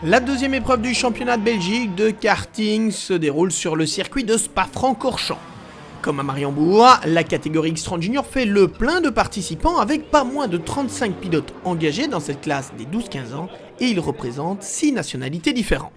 La deuxième épreuve du championnat de Belgique de karting se déroule sur le circuit de Spa-Francorchamps. Comme à Mariembourg, la catégorie X30 Junior fait le plein de participants avec pas moins de 35 pilotes engagés dans cette classe des 12-15 ans et ils représentent 6 nationalités différentes.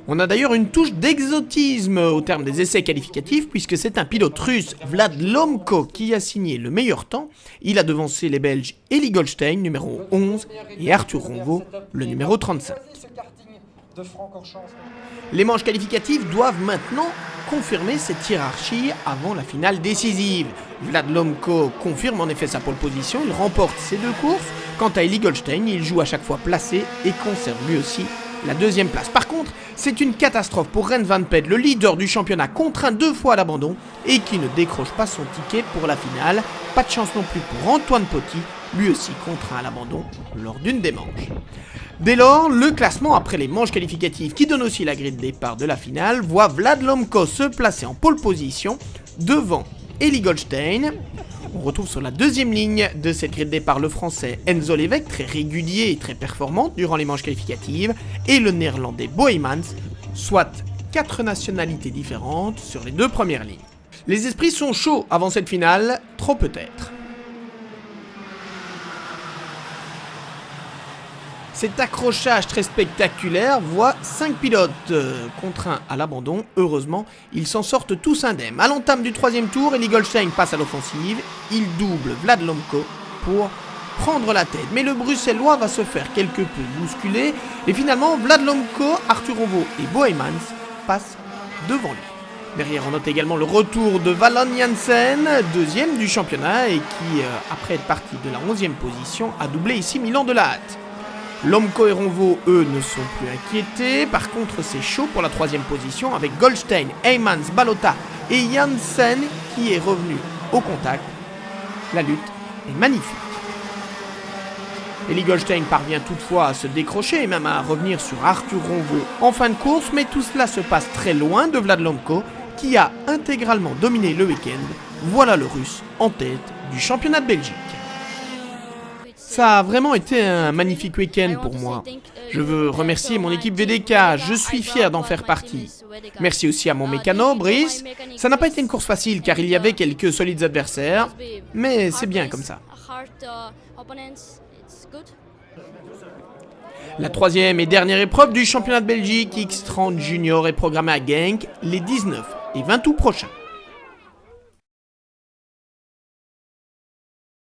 On a d'ailleurs une touche d'exotisme au terme des essais qualificatifs puisque c'est un pilote russe, Vlad Lomko, qui a signé le meilleur temps. Il a devancé les Belges Eli Goldstein, numéro 11, et Arthur Ronvo, le numéro 35. Les manches qualificatives doivent maintenant confirmer cette hiérarchie avant la finale décisive. Vlad Lomko confirme en effet sa pole position, il remporte ses 2 courses. Quant à Eli Goldstein, il joue à chaque fois placé et conserve lui aussi la 2e place. Par contre, c'est une catastrophe pour Ren Van Ped, le leader du championnat, contraint 2 fois à l'abandon et qui ne décroche pas son ticket pour la finale. Pas de chance non plus pour Antoine Poty, lui aussi contraint à l'abandon lors d'une des manches. Dès lors, le classement après les manches qualificatives qui donne aussi la grille de départ de la finale voit Vlad Lomko se placer en pole position devant Eli Goldstein. On retrouve sur la 2e ligne de cette grille de départ le français Enzo Levesque, très régulier et très performant durant les manches qualificatives, et le néerlandais Boeymans, soit 4 nationalités différentes sur les 2 premières lignes. Les esprits sont chauds avant cette finale, trop peut-être. Cet accrochage très spectaculaire voit 5 pilotes contraints à l'abandon. Heureusement, ils s'en sortent tous indemnes. À l'entame du 3e tour, Eli Goldstein passe à l'offensive. Il double Vlad Lomko pour prendre la tête. Mais le Bruxellois va se faire quelque peu bousculer. Et finalement, Vlad Lomko, Arthur Ronvo et Boeymans passent devant lui. Derrière, on note également le retour de Valon Janssen, 2e du championnat, et qui, après être parti de la 11e position, a doublé ici Milan de la Hâte. Lomko et Ronvo, eux, ne sont plus inquiétés. Par contre, c'est chaud pour la 3e position avec Goldstein, Heymans, Balota et Janssen qui est revenu au contact. La lutte est magnifique. Eli Goldstein parvient toutefois à se décrocher et même à revenir sur Arthur Ronvo en fin de course, mais tout cela se passe très loin de Vlad Lomko qui a intégralement dominé le week-end. Voilà le Russe en tête du championnat de Belgique. Ça a vraiment été un magnifique week-end pour moi. Je veux remercier mon équipe VDK, je suis fier d'en faire partie. Merci aussi à mon mécano, Brice. Ça n'a pas été une course facile car il y avait quelques solides adversaires, mais c'est bien comme ça. La 3e et dernière épreuve du championnat de Belgique X30 Junior est programmée à Genk les 19 et 20 août prochains.